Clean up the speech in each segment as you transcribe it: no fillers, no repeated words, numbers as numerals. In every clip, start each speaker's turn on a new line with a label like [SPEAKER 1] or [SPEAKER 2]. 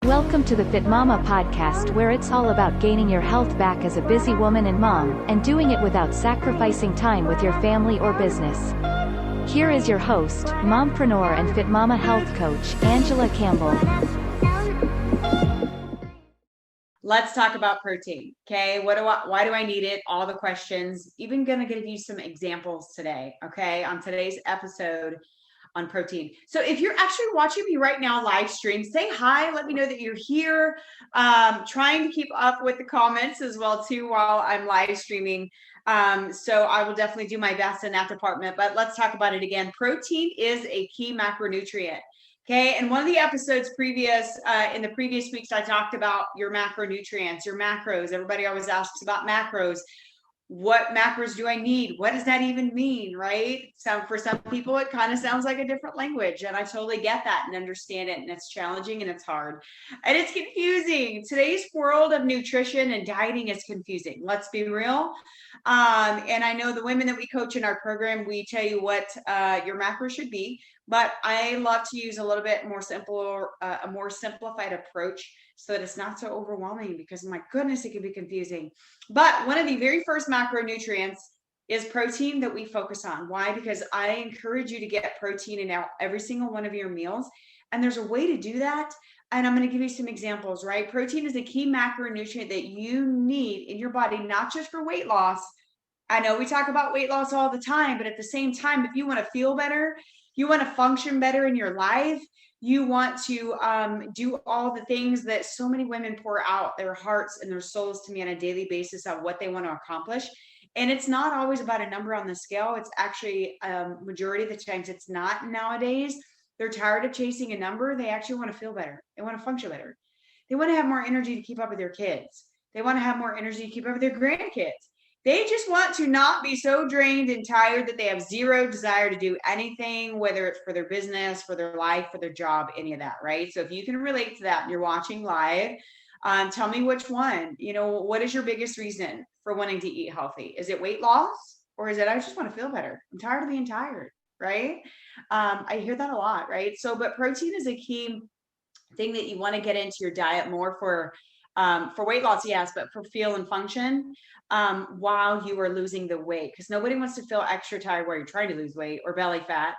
[SPEAKER 1] Welcome to the Fit Mama podcast, where it's all about gaining your health back as a busy woman and mom, and doing it without sacrificing time with your family or business. Here is your host, mompreneur and Fit Mama health coach, Angela Campbell.
[SPEAKER 2] Let's talk about protein. Okay. Why do I need it? All the questions, even going to give you some examples today. Okay. On today's episode on protein. So if you're actually watching me right now live stream, say hi, let me know that you're here. Trying to keep up with the comments as well too, while I'm live streaming. So I will definitely do my best in that department, but let's talk about it again. Protein is a key macronutrient. Okay. And one of the episodes in the previous weeks, I talked about your macronutrients, your macros. Everybody always asks about macros. What macros do I need? What does that even mean? Right. So for some people, it kind of sounds like a different language, and I totally get that and understand it. And it's challenging and it's hard and it's confusing. Today's world of nutrition and dieting is confusing. Let's be real. And I know the women that we coach in our program, we tell you what your macros should be, but I love to use a little bit more a more simplified approach so that it's not so overwhelming, because my goodness, it can be confusing. But one of the very first macronutrients is protein that we focus on. Why? Because I encourage you to get protein in every single one of your meals. And there's a way to do that. And I'm going to give you some examples, right? Protein is a key macronutrient that you need in your body, not just for weight loss. I know we talk about weight loss all the time, but at the same time, if you want to feel better, you want to function better in your life, you want to do all the things that so many women pour out their hearts and their souls to me on a daily basis of what they want to accomplish. And it's not always about a number on the scale. It's actually majority of the times it's not nowadays. They're tired of chasing a number. They actually want to feel better. They want to function better. They want to have more energy to keep up with their kids. They want to have more energy to keep up with their grandkids. They just want to not be so drained and tired that they have zero desire to do anything, whether it's for their business, for their life, for their job, any of that, right? So if you can relate to that and you're watching live, tell me which one. What is your biggest reason for wanting to eat healthy? Is it weight loss, or is it I just want to feel better? I'm tired of being tired, right? I hear that a lot, right? So, but protein is a key thing that you want to get into your diet more for weight loss, yes, but for feel and function while you are losing the weight, because nobody wants to feel extra tired while you're trying to lose weight or belly fat.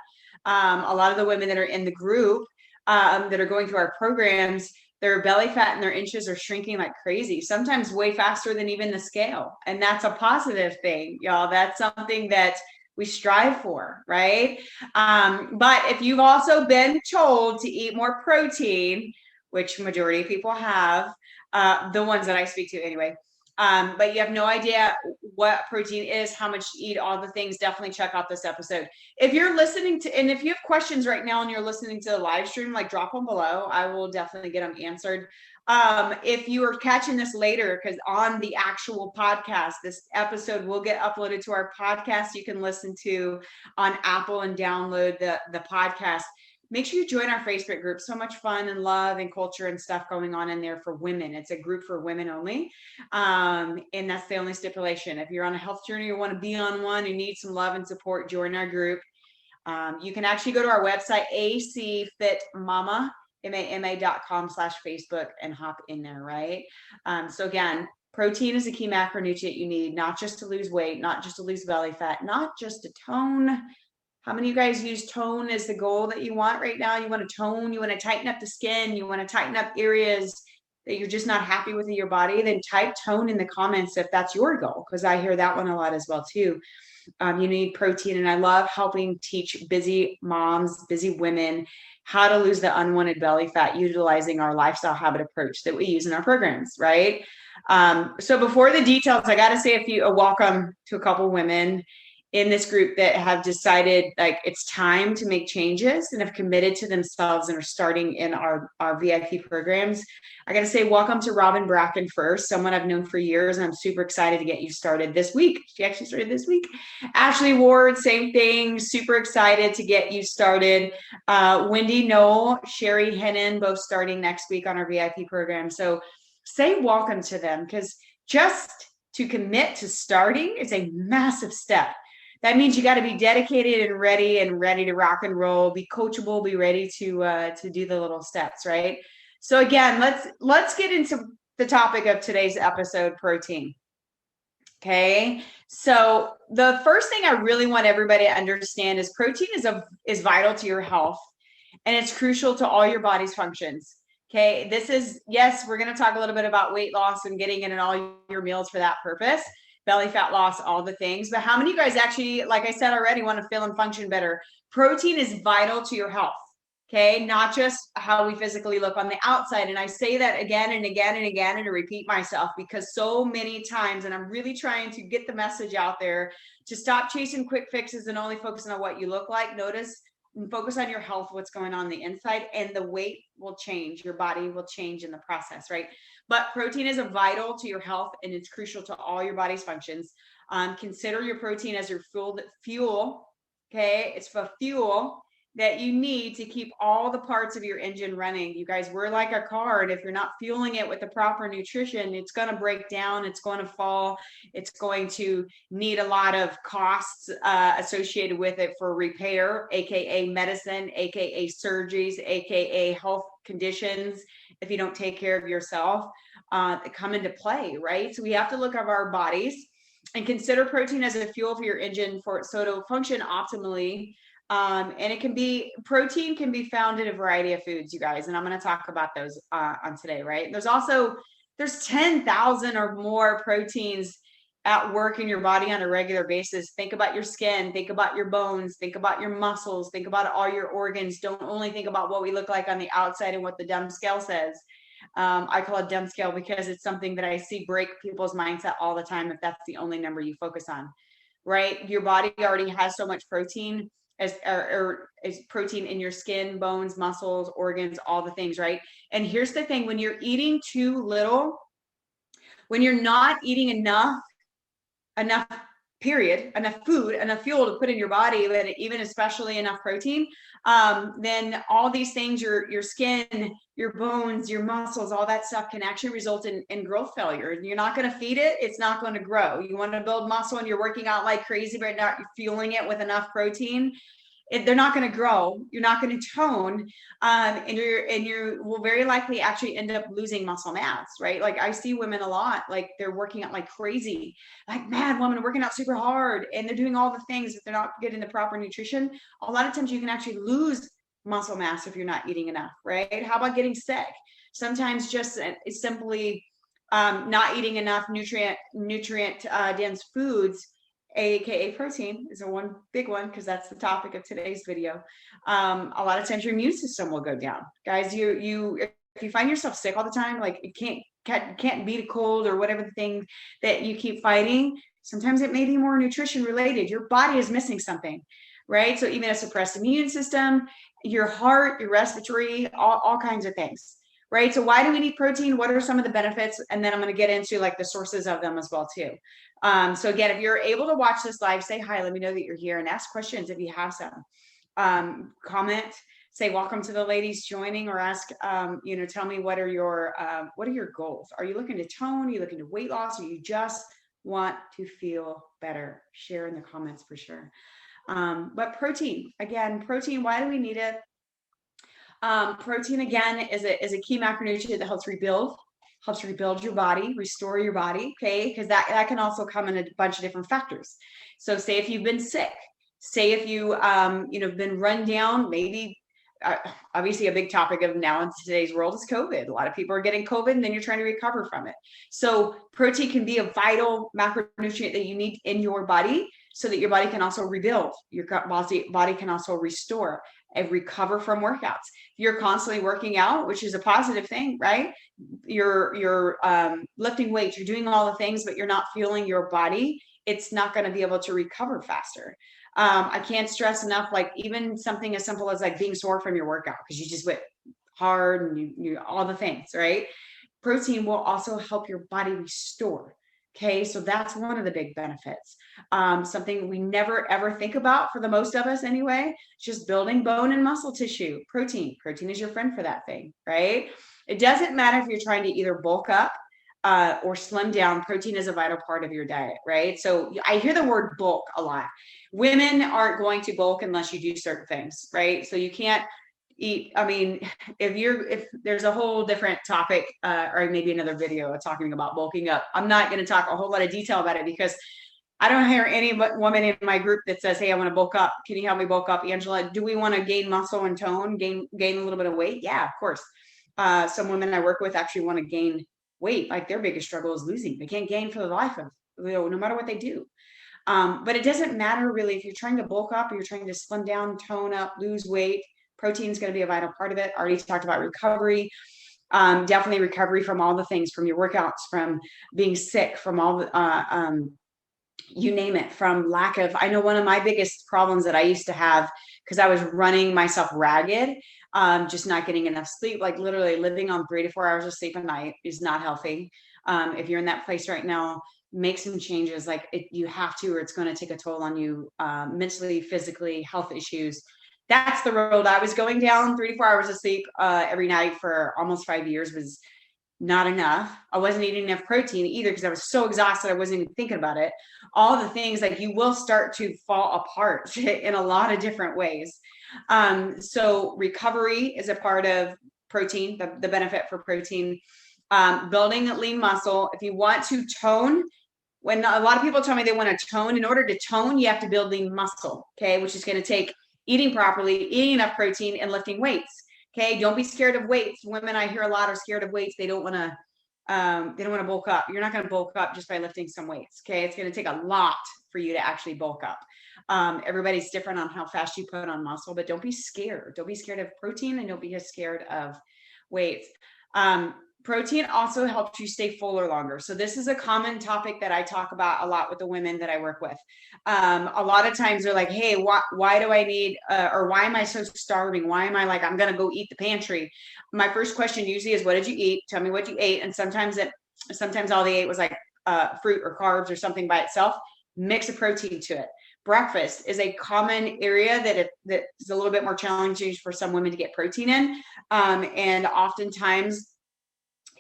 [SPEAKER 2] A lot of the women that are in the group that are going through our programs, their belly fat and their inches are shrinking like crazy, sometimes way faster than even the scale. And that's a positive thing, y'all. That's something that we strive for, right? But if you've also been told to eat more protein, which majority of people have, the ones that I speak to anyway, but you have no idea what protein is, how much to eat, all the things, definitely check out this episode. If you're listening to, and if you have questions right now and you're listening to the live stream, like drop them below. I will definitely get them answered. If you are catching this later, because on the actual podcast, this episode will get uploaded to our podcast. You can listen to on Apple and download the podcast. Make sure you join our Facebook group. So much fun and love and culture and stuff going on in there for women. It's a group for women only. And that's the only stipulation. If you're on a health journey or want to be on one and need some love and support, join our group. You can actually go to our website, acfitmama.com/Facebook, and hop in there, right? So again, protein is a key macronutrient you need, not just to lose weight, not just to lose belly fat, not just to tone. How many of you guys use tone as the goal that you want right now? You want to tone, you want to tighten up the skin, you want to tighten up areas that you're just not happy with in your body, then type tone in the comments if that's your goal, because I hear that one a lot as well too. You need protein, and I love helping teach busy moms, busy women, how to lose the unwanted belly fat utilizing our lifestyle habit approach that we use in our programs, right? So before the details, I got to say a welcome to a couple women in this group that have decided like it's time to make changes and have committed to themselves and are starting in our VIP programs. I got to say welcome to Robin Bracken first, someone I've known for years, and I'm super excited to get you started this week. She actually started this week. Ashley Ward, same thing, super excited to get you started. Wendy Knoll, Sherry Hennon, both starting next week on our VIP program. So say welcome to them, because just to commit to starting is a massive step. That means you got to be dedicated and ready to rock and roll, be coachable, be ready to do the little steps, right? So again, let's get into the topic of today's episode, protein. Okay. So the first thing I really want everybody to understand is protein is vital to your health, and it's crucial to all your body's functions. Okay. This is, yes, we're going to talk a little bit about weight loss and getting in all your meals for that purpose, belly fat loss, all the things. But how many of you guys actually, like I said already, want to feel and function better? Protein is vital to your health. Okay, not just how we physically look on the outside. And I say that again and again and again, and to repeat myself, because so many times, and I'm really trying to get the message out there to stop chasing quick fixes and only focusing on what you look like. Notice and focus on your health, what's going on the inside, and the weight will change. Your body will change in the process, right? But protein is vital to your health, and it's crucial to all your body's functions. Consider your protein as your fuel. Okay, it's for fuel that you need to keep all the parts of your engine running. You guys, we're like a car, and if you're not fueling it with the proper nutrition, it's going to break down, it's going to fall, it's going to need a lot of costs associated with it for repair, aka medicine, aka surgeries, aka health conditions if you don't take care of yourself that come into play, right? So we have to look at our bodies and consider protein as a fuel for your engine for so to function optimally. And protein can be found in a variety of foods, you guys. And I'm going to talk about those on today, right? There's 10,000 or more proteins at work in your body on a regular basis. Think about your skin, think about your bones, think about your muscles, think about all your organs. Don't only think about what we look like on the outside and what the dumb scale says. I call it dumb scale because it's something that I see break people's mindset all the time if that's the only number you focus on, right? Your body already has so much protein as protein in your skin, bones, muscles, organs, all the things, right? And here's the thing, when you're eating too little, when you're not eating enough period, enough food, enough fuel to put in your body, but even especially enough protein, then all these things, your skin, your bones, your muscles, all that stuff can actually result in growth failure. You're not going to feed it, it's not going to grow. You want to build muscle and you're working out like crazy, but not fueling it with enough protein, they're not going to grow. You're not going to tone, and you will very likely actually end up losing muscle mass, right? Like I see women a lot, like they're working out like crazy, like mad women working out super hard, and they're doing all the things, but they're not getting the proper nutrition. A lot of times you can actually lose muscle mass if you're not eating enough, right? How about getting sick? Sometimes just simply not eating enough nutrient dense foods, aka protein, is a one big one because that's the topic of today's video. A lot of times your immune system will go down, guys. If you find yourself sick all the time, like you can't beat a cold or whatever the thing that you keep fighting, sometimes it may be more nutrition related. Your body is missing something, right? So even a suppressed immune system, your heart, your respiratory, all kinds of things, right? So why do we need protein? What are some of the benefits? And then I'm going to get into like the sources of them as well too. So again, if you're able to watch this live, say hi, let me know that you're here, and ask questions if you have some. Comment, say welcome to the ladies joining, or ask, tell me what are your goals? Are you looking to tone? Are you looking to weight loss? Or you just want to feel better? Share in the comments for sure. But protein, why do we need it? Protein again is a key macronutrient that helps rebuild your body, restore your body, okay? Because that can also come in a bunch of different factors. So say if you've been sick, say if you been run down, maybe obviously a big topic of now in today's world is COVID. A lot of people are getting COVID and then you're trying to recover from it. So protein can be a vital macronutrient that you need in your body so that your body can also rebuild. Your body can also restore and recover from workouts. You're constantly working out, which is a positive thing, right? You're lifting weights, you're doing all the things, but you're not fueling your body. It's not going to be able to recover faster. I can't stress enough, like even something as simple as like being sore from your workout because you just went hard and you all the things, right? Protein will also help your body restore. Okay, so that's one of the big benefits. Something we never ever think about for the most of us anyway, just building bone and muscle tissue. Protein is your friend for that thing, right? It doesn't matter if you're trying to either bulk up or slim down. Protein is a vital part of your diet, right? So I hear the word bulk a lot. Women aren't going to bulk unless you do certain things, right? So you can't eat. I mean, if there's a whole different topic, or maybe another video talking about bulking up. I'm not going to talk a whole lot of detail about it because I don't hear any woman in my group that says, "Hey, I want to bulk up. Can you help me bulk up, Angela? Do we want to gain muscle and tone, gain a little bit of weight?" Yeah, of course. Some women I work with actually want to gain weight. Like their biggest struggle is losing. They can't gain for the life of, no matter what they do. But it doesn't matter really if you're trying to bulk up or you're trying to slim down, tone up, lose weight. Protein is going to be a vital part of it. Already talked about recovery. Definitely recovery from all the things, from your workouts, from being sick, from all the you name it, from lack of, I know one of my biggest problems that I used to have, because I was running myself ragged, just not getting enough sleep, like literally living on 3 to 4 hours of sleep a night is not healthy. If you're in that place right now, make some changes. Like you have to, or it's going to take a toll on you, mentally, physically, health issues. That's the road I was going down. 3 to 4 hours of sleep every night for almost 5 years was not enough. I wasn't eating enough protein either because I was so exhausted. I wasn't even thinking about it. All the things, like you will start to fall apart in a lot of different ways. So recovery is a part of protein, the benefit for protein. Building lean muscle. If you want to tone, when a lot of people tell me they want to tone, in order to tone, you have to build lean muscle, okay, which is going to take eating properly, eating enough protein, and lifting weights. Okay, don't be scared of weights. Women I hear a lot are scared of weights. They don't want to bulk up. You're not going to bulk up just by lifting some weights. Okay, it's going to take a lot for you to actually bulk up. Everybody's different on how fast you put on muscle, but don't be scared. Don't be scared of protein, and don't be scared of weights. Protein also helps you stay fuller longer. So this is a common topic that I talk about a lot with the women that I work with. A lot of times they're like, "Hey, why do I need, or why am I so starving? Why am I like, I'm going to go eat the pantry?" My first question usually is, "What did you eat? Tell me what you ate." And sometimes all they ate was like fruit or carbs or something by itself. Mix a protein to it. Breakfast is a common area that is a little bit more challenging for some women to get protein in. And oftentimes,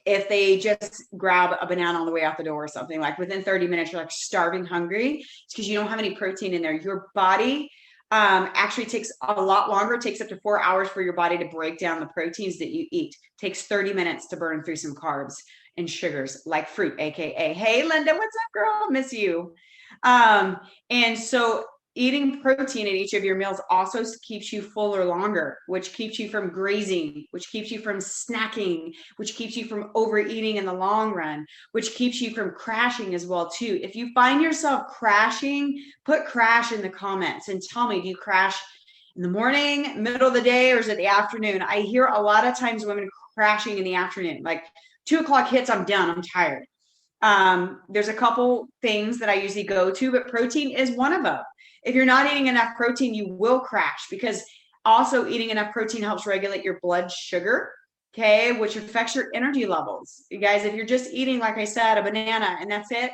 [SPEAKER 2] if they just grab a banana on the way out the door or something, like within 30 minutes, you're like starving hungry, it's because you don't have any protein in there. Your body actually takes a lot longer. It takes up to 4 hours for your body to break down the proteins that you eat. It takes 30 minutes to burn through some carbs and sugars like fruit, AKA, hey, Linda, what's up, girl? Miss you. And so eating protein in each of your meals also keeps you fuller longer, which keeps you from grazing, which keeps you from snacking, which keeps you from overeating in the long run, which keeps you from crashing as well too. If you find yourself crashing, put crash in the comments and tell me, do you crash in the morning, middle of the day, or is it the afternoon? I hear a lot of times women crashing in the afternoon, like 2 o'clock hits, I'm done, I'm tired. There's a couple things that I usually go to, but protein is one of them. If you're not eating enough protein, you will crash, because also eating enough protein helps regulate your blood sugar, okay, which affects your energy levels. You guys, if you're just eating, like I said, a banana and that's it,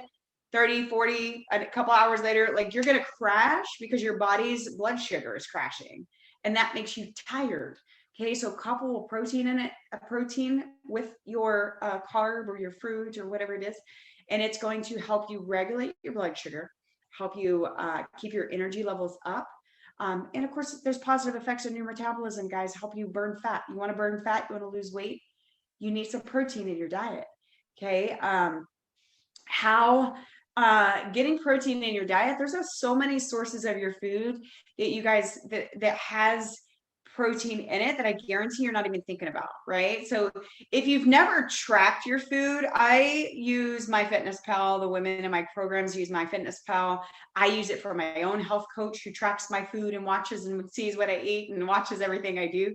[SPEAKER 2] 30, 40, a couple hours later, like you're going to crash because your body's blood sugar is crashing, and that makes you tired. Okay, so couple protein in it, a protein with your carb or your fruit or whatever it is, and it's going to help you regulate your blood sugar, help you keep your energy levels up. And of course, there's positive effects on your metabolism, guys, help you burn fat. You want to burn fat, you want to lose weight, you need some protein in your diet. Okay, getting protein in your diet, there's so many sources of your food that you guys, that has protein in it that I guarantee you're not even thinking about, right? So if you've never tracked your food, I use MyFitnessPal. The women in my programs use MyFitnessPal. I use it for my own health coach who tracks my food and watches and sees what I eat and watches everything I do.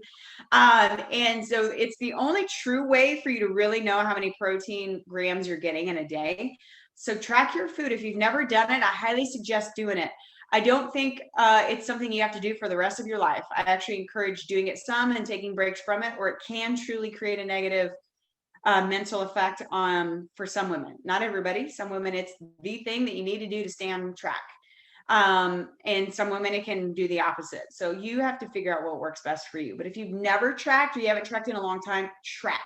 [SPEAKER 2] And so it's the only true way for you to really know how many protein grams you're getting in a day. So track your food. If you've never done it, I highly suggest doing it. I don't think it's something you have to do for the rest of your life. I actually encourage doing it some and taking breaks from it, or it can truly create a negative mental effect for some women. Not everybody. Some women, it's the thing that you need to do to stay on track. And some women, it can do the opposite. So you have to figure out what works best for you. But if you've never tracked, or you haven't tracked in a long time, track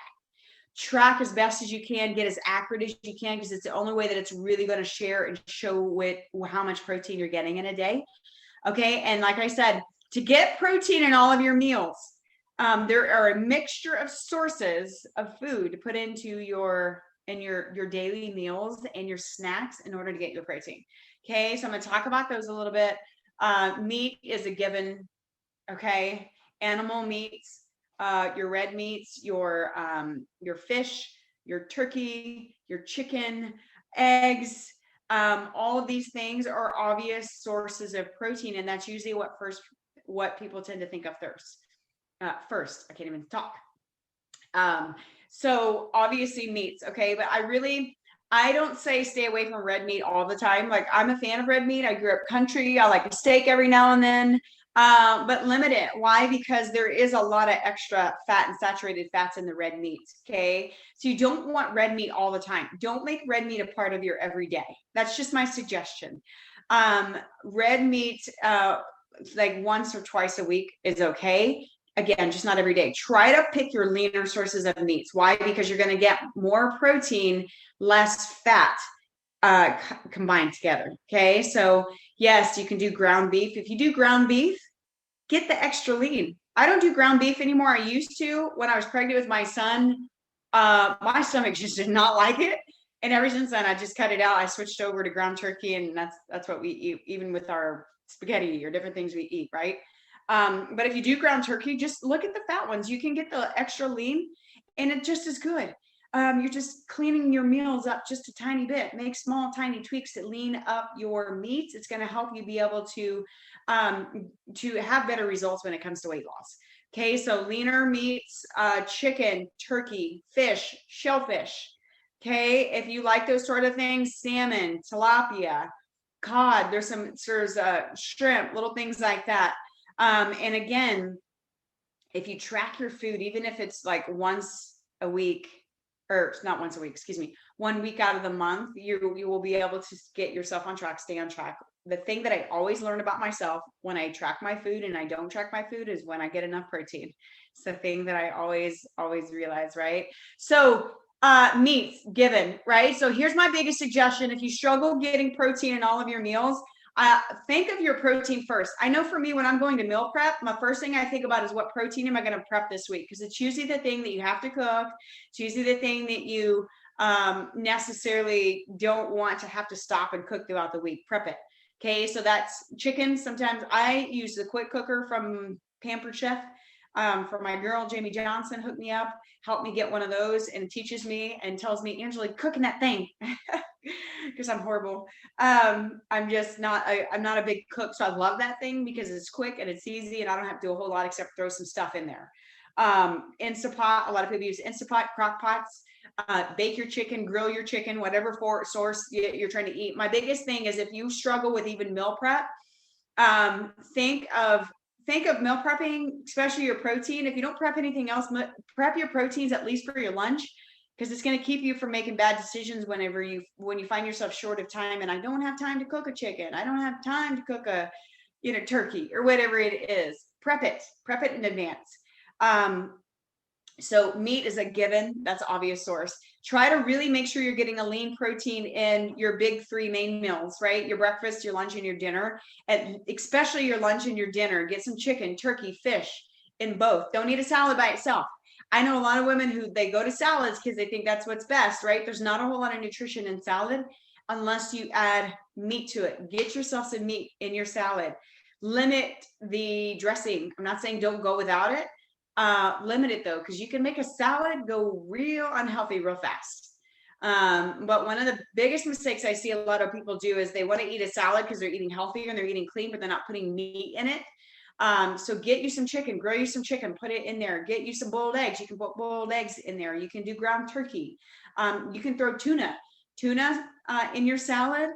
[SPEAKER 2] as best as you can, get as accurate as you can, because it's the only way that it's really going to share and show how much protein you're getting in a day. Okay. And like I said, to get protein in all of your meals, there are a mixture of sources of food to put into your daily meals and your snacks in order to get your protein. Okay, so I'm going to talk about those a little bit. Meat is a given. Okay, animal meats, your red meats, your fish, your turkey, your chicken, eggs. All of these things are obvious sources of protein, and that's usually what people tend to think of first. I can't even talk. So obviously meats, okay, but I don't say stay away from red meat all the time. Like, I'm a fan of red meat. I grew up country. I like a steak every now and then, but limit it. Why? Because there is a lot of extra fat and saturated fats in the red meat. Okay, so you don't want red meat all the time. Don't make red meat a part of your everyday. That's just my suggestion. Red meat, like once or twice a week is okay. Again, just not every day. Try to pick your leaner sources of meats. Why? Because you're going to get more protein, less fat combined together. Okay, so yes, you can do ground beef. If you do ground beef, get the extra lean. I don't do ground beef anymore. I used to when I was pregnant with my son. My stomach just did not like it, and ever since then, I just cut it out. I switched over to ground turkey, and that's what we eat, even with our spaghetti or different things we eat, right? But if you do ground turkey, just look at the fat ones. You can get the extra lean, and it just is good. You're just cleaning your meals up just a tiny bit. Make small, tiny tweaks that lean up your meats. It's going to help you be able to have better results when it comes to weight loss. Okay, so leaner meats, chicken, turkey, fish, shellfish. Okay, if you like those sort of things, salmon, tilapia, cod. There's shrimp, little things like that. And again, if you track your food, even if it's like once a week, or not once a week, excuse me, 1 week out of the month, you will be able to get yourself on track, stay on track. The thing that I always learn about myself when I track my food and I don't track my food is when I get enough protein. It's the thing that I always realize, right? So meats given, right? So here's my biggest suggestion. If you struggle getting protein in all of your meals, think of your protein first. I know for me, when I'm going to meal prep, my first thing I think about is what protein am I going to prep this week? Because it's usually the thing that you have to cook. It's usually the thing that you necessarily don't want to have to stop and cook throughout the week. Prep it. Okay, so that's chicken. Sometimes I use the quick cooker from Pampered Chef. For my girl, Jamie Johnson, hooked me up, helped me get one of those, and teaches me and tells me, Angela, cooking that thing. Because I'm horrible. I'm not a big cook, so I love that thing because it's quick and it's easy, and I don't have to do a whole lot except throw some stuff in there. Instapot, a lot of people use Instapot, crock pots. Bake your chicken, grill your chicken, whatever source you're trying to eat. My biggest thing is, if you struggle with even meal prep, think of meal prepping, especially your protein. If you don't prep anything else, prep your proteins at least for your lunch, because it's going to keep you from making bad decisions when you find yourself short of time. And I don't have time to cook a chicken. I don't have time to cook a turkey or whatever it is. Prep it in advance. So meat is a given. That's an obvious source. Try to really make sure you're getting a lean protein in your big 3 main meals, right? Your breakfast, your lunch, and your dinner, and especially your lunch and your dinner. Get some chicken, turkey, fish in both. Don't eat a salad by itself. I know a lot of women who they go to salads because they think that's what's best, right? There's not a whole lot of nutrition in salad unless you add meat to it. Get yourself some meat in your salad. Limit the dressing. I'm not saying don't go without it. Limit it though, because you can make a salad go real unhealthy real fast. But one of the biggest mistakes I see a lot of people do is they want to eat a salad because they're eating healthier and they're eating clean, but they're not putting meat in it. So get you some chicken, grill you some chicken, put it in there. Get you some boiled eggs. You can put boiled eggs in there. You can do ground turkey. You can throw tuna in your salad.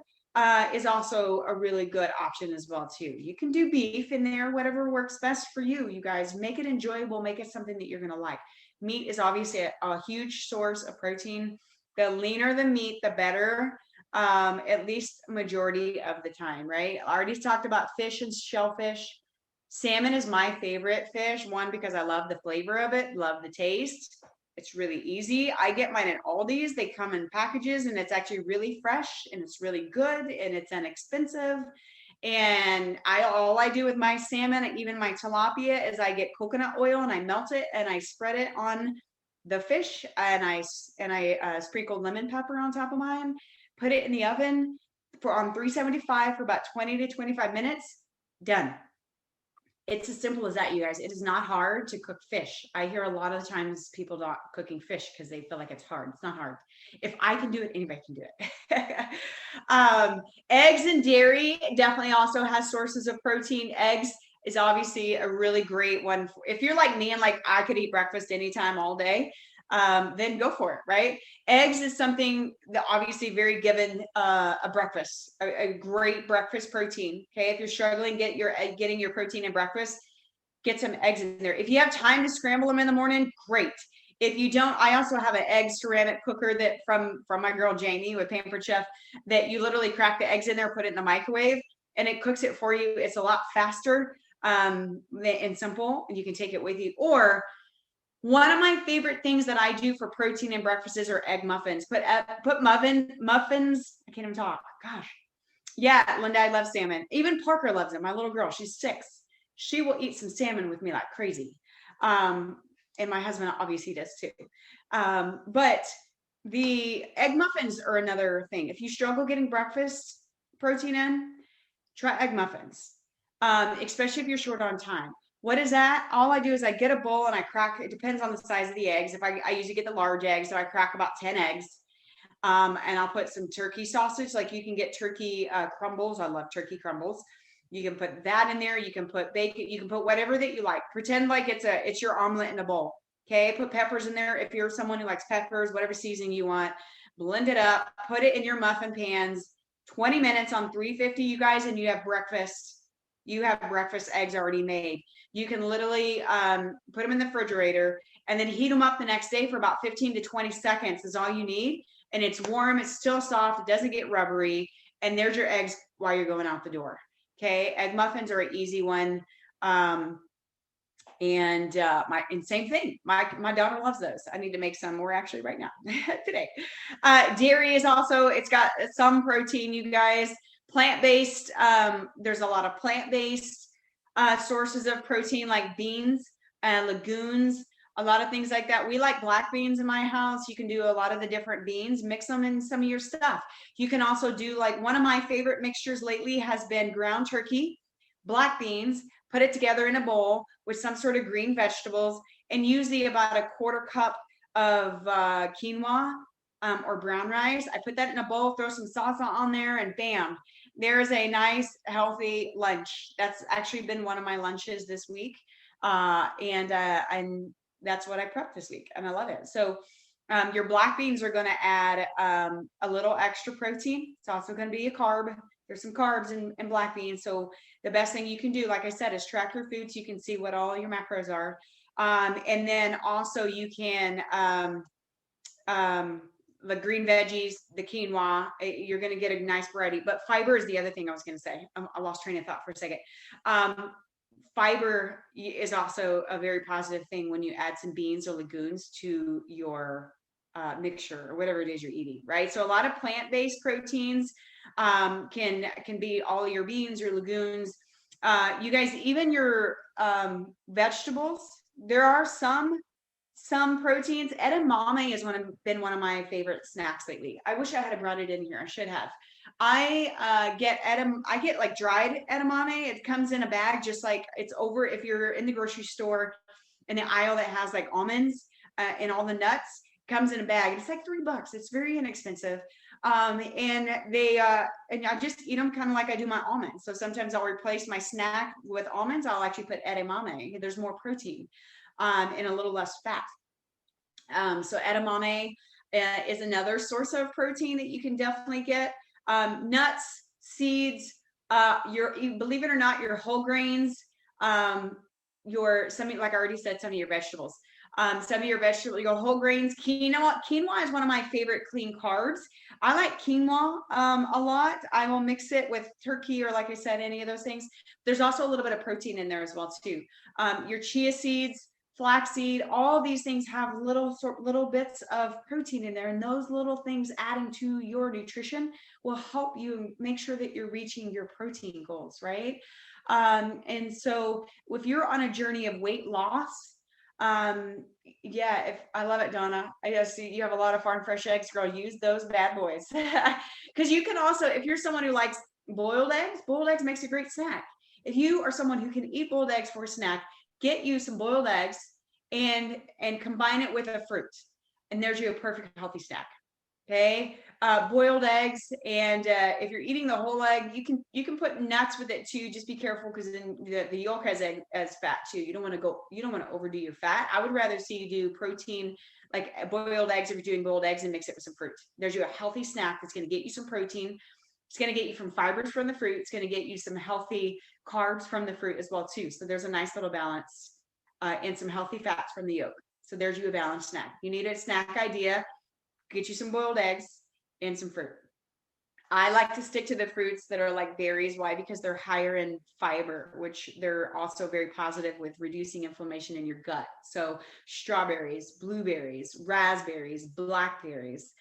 [SPEAKER 2] Is also a really good option as well too. You can do beef in there, whatever works best for you. You guys make it enjoyable, make it something that you're going to like. Meat is obviously a huge source of protein. The leaner the meat, the better, at least majority of the time, right? I already talked about fish and shellfish. Salmon is my favorite fish. One, because I love the flavor of it, love the taste. It's really easy. I get mine at Aldi's. They come in packages and it's actually really fresh and it's really good and it's inexpensive. And all I do with my salmon, even my tilapia, is I get coconut oil and I melt it and I spread it on the fish, and I sprinkle lemon pepper on top of mine, put it in the oven on 375 for about 20 to 25 minutes. Done. It's as simple as that, you guys. It is not hard to cook fish. I hear a lot of the times people not cooking fish because they feel like it's hard. It's not hard. If I can do it, anybody can do it. Eggs and dairy definitely also has sources of protein. Eggs is obviously a really great one. If you're like me and like I could eat breakfast anytime all day, then go for it, right? Eggs is something that obviously very given a breakfast, a great breakfast protein. Okay, if you're struggling getting your protein in breakfast, get some eggs in there. If you have time to scramble them in the morning, great. If you don't, I also have an egg ceramic cooker that from my girl Jamie with Pampered Chef, that you literally crack the eggs in there, put it in the microwave, and it cooks it for you. It's a lot faster and simple, and you can take it with you. Or one of my favorite things that I do for protein in breakfasts are egg muffins. Put muffins. I can't even talk. Gosh. Yeah, Linda, I love salmon. Even Parker loves it. My little girl, she's 6. She will eat some salmon with me like crazy. And my husband obviously does too. But the egg muffins are another thing. If you struggle getting breakfast protein in, try egg muffins. Especially if you're short on time. What is that? All I do is I get a bowl and I crack, it depends on the size of the eggs. If I usually get the large eggs, so I crack about 10 eggs. And I'll put some turkey sausage, like you can get turkey crumbles. I love turkey crumbles. You can put that in there. You can put bacon. You can put whatever that you like. Pretend like it's your omelet in a bowl. Okay, put peppers in there. If you're someone who likes peppers, whatever seasoning you want, blend it up, put it in your muffin pans, 20 minutes on 350, you guys, and you have breakfast. You have breakfast eggs already made. You can literally put them in the refrigerator and then heat them up the next day for about 15 to 20 seconds is all you need. And it's warm, it's still soft, it doesn't get rubbery. And there's your eggs while you're going out the door. Okay, egg muffins are an easy one. And same thing. My daughter loves those. I need to make some more actually right now today. Dairy is also, it's got some protein, you guys. Plant-based, there's a lot of plant-based sources of protein like beans and legumes, a lot of things like that. We like black beans in my house. You can do a lot of the different beans, mix them in some of your stuff. You can also do, like, one of my favorite mixtures lately has been ground turkey, black beans, put it together in a bowl with some sort of green vegetables, and usually about a quarter cup of quinoa or brown rice. I put that in a bowl, throw some salsa on there, and bam, there's a nice healthy lunch. That's actually been one of my lunches this week. And that's what I prepped this week, and I love it. So your black beans are going to add a little extra protein. It's also going to be a carb. There's some carbs in black beans. So the best thing you can do, like I said, is track your food so you can see what all your macros are. And then also you can, the green veggies, the quinoa, you're going to get a nice variety. But fiber is the other thing I was going to say. I lost train of thought for a second. Fiber is also a very positive thing when you add some beans or legumes to your mixture or whatever it is you're eating, right? So a lot of plant-based proteins can be all your beans, your legumes. You guys, even your vegetables, there are some proteins. Edamame has been one of my favorite snacks lately. I wish I had brought it in here. I should have. I get like dried edamame. It comes in a bag, just like it's over. If you're in the grocery store in the aisle that has like almonds and all the nuts, it comes in a bag. It's like $3. It's very inexpensive. And I just eat them kind of like I do my almonds. So sometimes I'll replace my snack with almonds. I'll actually put edamame. There's more protein and a little less fat. So edamame is another source of protein that you can definitely get. Nuts, seeds, believe it or not, your whole grains, like I already said, some of your vegetables. Your whole grains, quinoa is one of my favorite clean carbs. I like quinoa a lot. I will mix it with turkey or, like I said, any of those things. There's also a little bit of protein in there as well too. Your chia seeds, flaxseed, all these things have little bits of protein in there, and those little things adding to your nutrition will help you make sure that you're reaching your protein goals, right? And so if you're on a journey of weight loss, yeah, if I love it, Donna. I see you have a lot of farm fresh eggs, girl. Use those bad boys. Because you can also, if you're someone who likes boiled eggs makes a great snack. If you are someone who can eat boiled eggs for a snack, get you some boiled eggs and combine it with a fruit, and there's your perfect healthy snack. Okay, boiled eggs, and if you're eating the whole egg, you can put nuts with it too. Just be careful, because then the yolk has fat too. You don't want to overdo your fat. I would rather see you do protein, like boiled eggs if you're doing boiled eggs, and mix it with some fruit. There's you a healthy snack that's going to get you some protein. It's going to get you some fibers from the fruit. It's going to get you some healthy carbs from the fruit as well too. So there's a nice little balance, and some healthy fats from the yolk. So there's you a balanced snack. You need a snack idea. Get you some boiled eggs and some fruit. I like to stick to the fruits that are like berries. Why? Because they're higher in fiber, which they're also very positive with reducing inflammation in your gut. So strawberries, blueberries, raspberries, blackberries.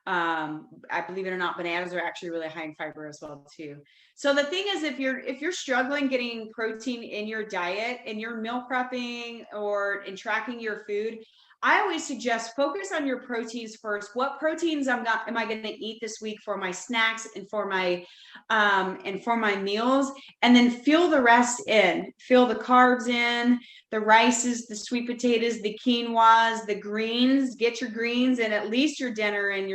[SPEAKER 2] I believe it or not, bananas are actually really high in fiber as well too. So the thing is, if you're struggling getting protein in your diet and you're meal prepping or in tracking your food, I always suggest focus on your proteins first. What proteins am I going to eat this week for my snacks and for my meals, and then fill the rest in. Fill the carbs in, the rices, the sweet potatoes, the quinoas, the greens. Get your greens and at least your dinner and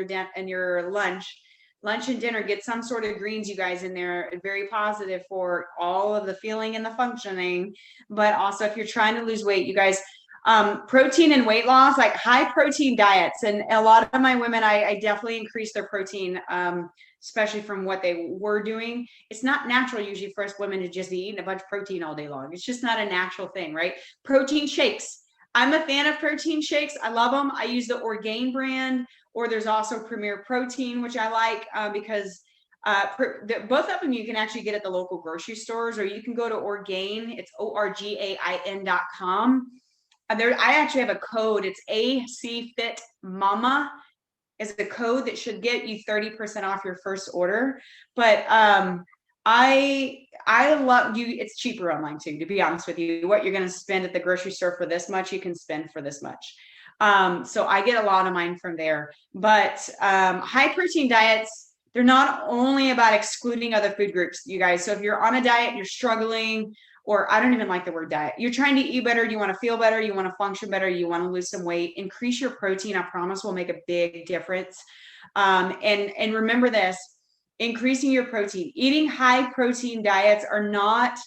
[SPEAKER 2] your lunch and dinner. Get some sort of greens, you guys, in there. Very positive for all of the feeling and the functioning. But also, if you're trying to lose weight, you guys, protein and weight loss, like high protein diets. And a lot of my women, I definitely increase their protein, especially from what they were doing. It's not natural usually for us women to just be eating a bunch of protein all day long. It's just not a natural thing, right? Protein shakes. I'm a fan of protein shakes. I love them. I use the Orgain brand, or there's also Premier Protein, which I like, because both of them you can actually get at the local grocery stores, or you can go to Orgain. It's ORGAIN.com. I actually have a code. It's AC-FIT Mama is the code that should get you 30% off your first order. But I love you. It's cheaper online too, to be honest with you. What you're going to spend at the grocery store for this much, you can spend for this much. So I get a lot of mine from there. But high protein diets, they're not only about excluding other food groups, you guys. So if you're on a diet and you're struggling, or I don't even like the word diet, you're trying to eat better, you want to feel better, you want to function better, you want to lose some weight, increase your protein, I promise will make a big difference. And remember this, increasing your protein, eating high protein diets are not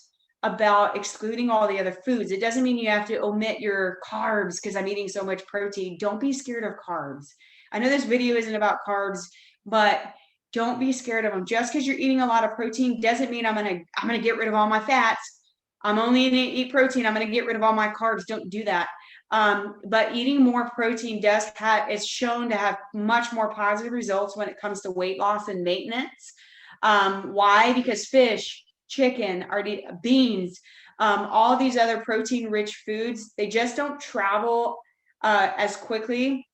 [SPEAKER 2] about excluding all the other foods. It doesn't mean you have to omit your carbs because I'm eating so much protein. Don't be scared of carbs. I know this video isn't about carbs, but don't be scared of them. Just because you're eating a lot of protein doesn't mean I'm gonna get rid of all my fats. I'm only going to eat protein. I'm going to get rid of all my carbs. Don't do that. But eating more protein is shown to have much more positive results when it comes to weight loss and maintenance. Why? Because fish, chicken, beans, all these other protein-rich foods, they just don't travel as quickly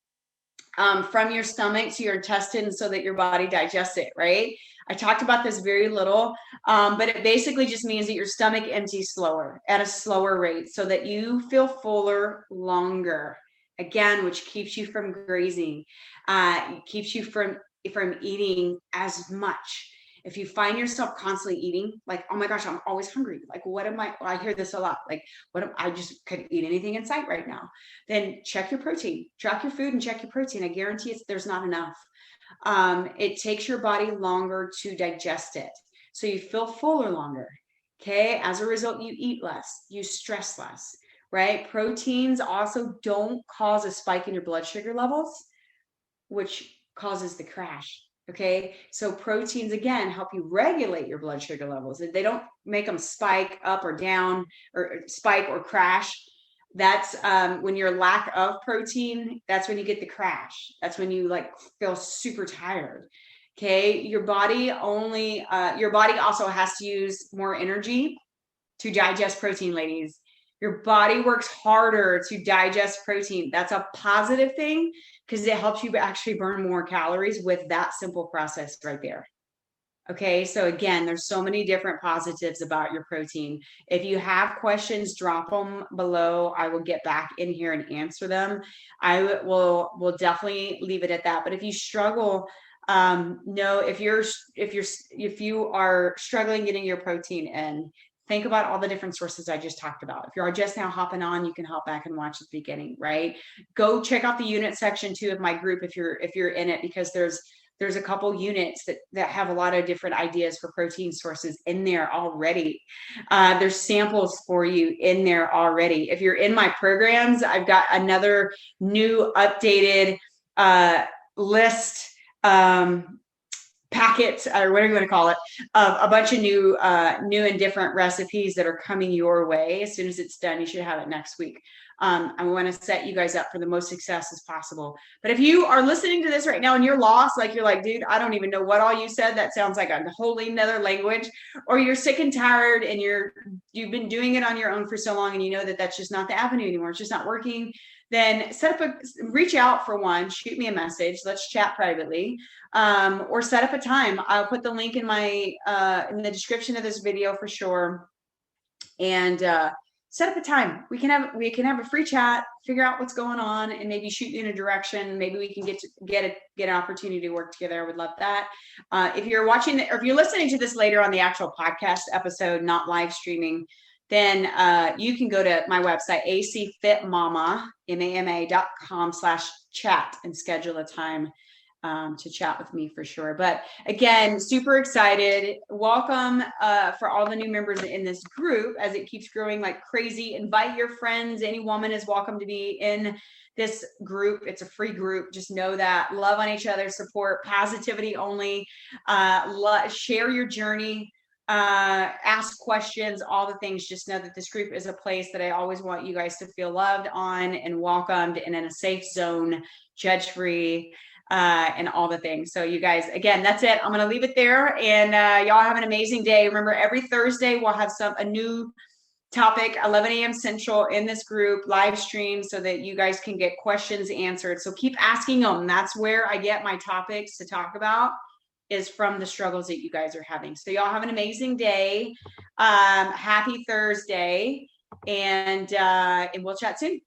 [SPEAKER 2] from your stomach to your intestines so that your body digests it, right? I talked about this very little, but it basically just means that your stomach empties slower, at a slower rate, so that you feel fuller longer, again, which keeps you from grazing, keeps you from eating as much. If you find yourself constantly eating, like, oh my gosh, I'm always hungry. Like, I hear this a lot. Like, I just couldn't eat anything in sight right now. Then check your protein, track your food and check your protein. I guarantee there's not enough. It takes your body longer to digest it. So you feel fuller longer. Okay. As a result, you eat less, you stress less, right? Proteins also don't cause a spike in your blood sugar levels, which causes the crash. Okay. So proteins, again, help you regulate your blood sugar levels. They don't make them spike up or down, or spike or crash. That's when you're lack of protein, that's when you get the crash. That's when you feel super tired. Okay. Your body also has to use more energy to digest protein, ladies. Your body works harder to digest protein. That's a positive thing because it helps you actually burn more calories with that simple process right there. Okay, so again, there's so many different positives about your protein. If you have questions, drop them below. I will get back in here and answer them. I will definitely leave it at that. But if you struggle, no, if you are struggling getting your protein in, think about all the different sources I just talked about. If you're just now hopping on, you can hop back and watch the beginning, right? Go check out the unit section too of my group if you're in it, because there's a couple units that have a lot of different ideas for protein sources in there already. There's samples for you in there already. If you're in my programs, I've got another new updated list, packets, or whatever you want to call it, of a bunch of new and different recipes that are coming your way. As soon as it's done, you should have it next week. I want to set you guys up for the most success as possible. But if you are listening to this right now and you're lost, like you're like, dude, I don't even know what all you said. That sounds like a wholly another language. Or you're sick and tired and you've been doing it on your own for so long and you know that that's just not the avenue anymore. It's just not working. Then reach out for one, shoot me a message. Let's chat privately, or set up a time. I'll put the link in the description of this video for sure. And set up a time. We can have a free chat, figure out what's going on, and maybe shoot you in a direction. Maybe we can get an opportunity to work together. I would love that. If you're watching or if you're listening to this later on the actual podcast episode, not live streaming, then you can go to my website, acfitmama.com/chat, and schedule a time to chat with me for sure. But again, super excited. Welcome for all the new members in this group as it keeps growing like crazy. Invite your friends. Any woman is welcome to be in this group. It's a free group. Just know that. Love on each other, support, positivity only. Share your journey. Ask questions, all the things. Just know that this group is a place that I always want you guys to feel loved on and welcomed and in a safe zone, judge-free, and all the things. So you guys, again, that's it. I'm going to leave it there, and y'all have an amazing day. Remember, every Thursday we'll have a new topic, 11 a.m. Central, in this group live stream, so that you guys can get questions answered. So keep asking them. That's where I get my topics to talk about, is from the struggles that you guys are having. So y'all have an amazing day. Happy Thursday, and we'll chat soon.